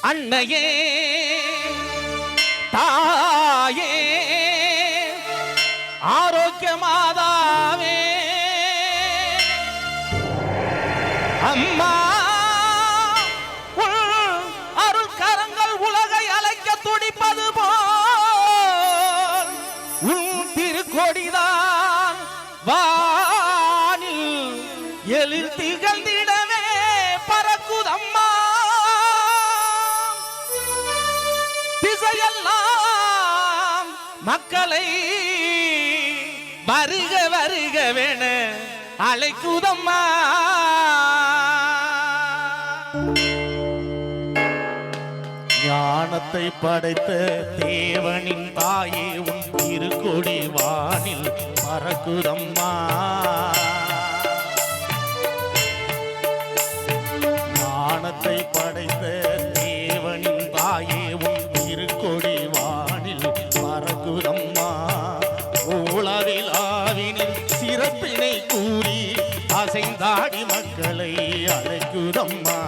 அன்னையே தாயே ஆரோக்கிய மாதாவே அம்மா அருள் கரங்கள் உலகை அழைக்க துடிப்பது போல் உன் திருக்கொடிதான் வானில் எழில் திகழ்ந்திடவே பறக்குதம்மா. திசையெல்லாம் மக்களை வருக வருகவென அழைக்குதம்மா. ஞானத்தை படைத்த தேவனின் தாயே உன் திருக்கொடி வானில் பறக்குதம்மா. ஞானத்தை படைத்த தேவனின் தாயே உன் திருக்கொடி வானில் பறக்குதம்மா. உலகில் ஆவினின் சிறப்பினை கூறி அசைந்தாடி மக்களை அழைக்குதம்மா.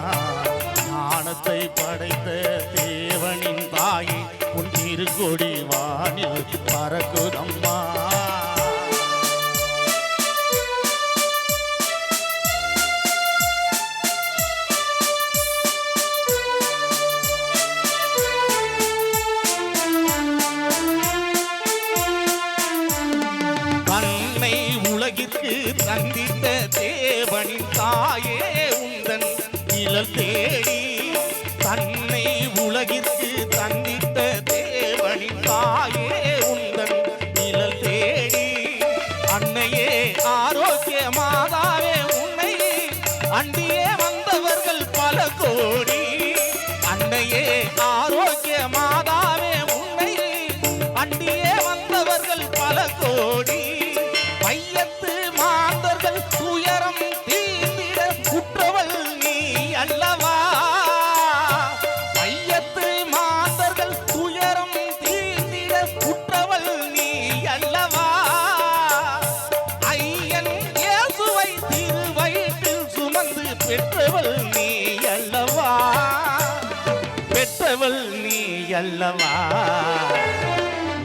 ஞானத்தை படைத்த தேவனின் தாயே உன் திருக்கொடி வானில் பறக்குதம்மா. தன்னை உலகிற்கு தந்தித்த தேவனின் தாயே உந்தன் நிழல் தேடி. தன்னை உலகிற்கு தந்தித்த தேவனின் தாயே உந்தன் நிழல் தேடி. அன்னையே ஆரோக்கிய மாதாவே உன்னை அண்டியே வந்தவர்கள் பல கோடி. அன்னையே ஆரோக்கிய மாதாவே உன்னை அண்டியே வந்தவர்கள் பல கோடி. மையத்து மாந்தர்கள் துயரம் தீர்ந்திட குற்றவள் நீ அல்லவா. மையத்து மாந்தர்கள் துயரம் தீர்ந்திட குற்றவள் நீ அல்லவா. ஐயன் இயேசுவை திருவயிற்றில் சுமந்து பெற்றவள் நீ அல்லவா. பெற்றவள் நீ அல்லவா.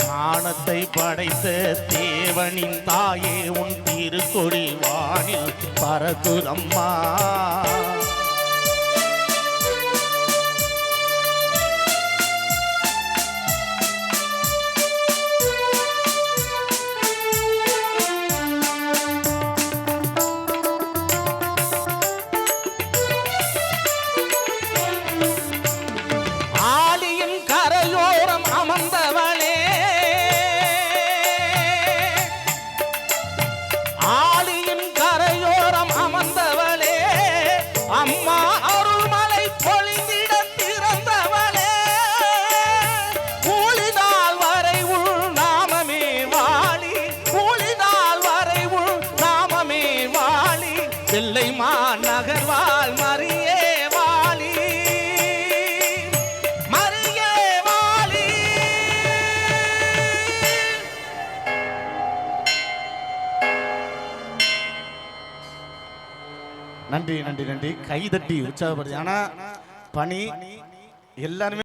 ஞானத்தை படைத்த தேவனின் தாயே உன் திருக்கொடி வானில் பறக்குதம்மா. ஆலியின் கரையோரம் அமர்ந்தவளே, ஆலியின் கரையோரம் அமர்ந்தவளே, அம்மா அருள்மலை பொழிந்திட திறந்தவளே. கூலினால் வரை உள் நாமமே வாழி, கூலினால் வரை உள் நாமமே வாழி. வெள்ளை மாநகர் வாழ் மரியே வாழி, மரியே வாழி. நன்றி நன்றி நன்றி. கைதட்டி உற்சாகப்படுது. ஆனா பணி எல்லாருமே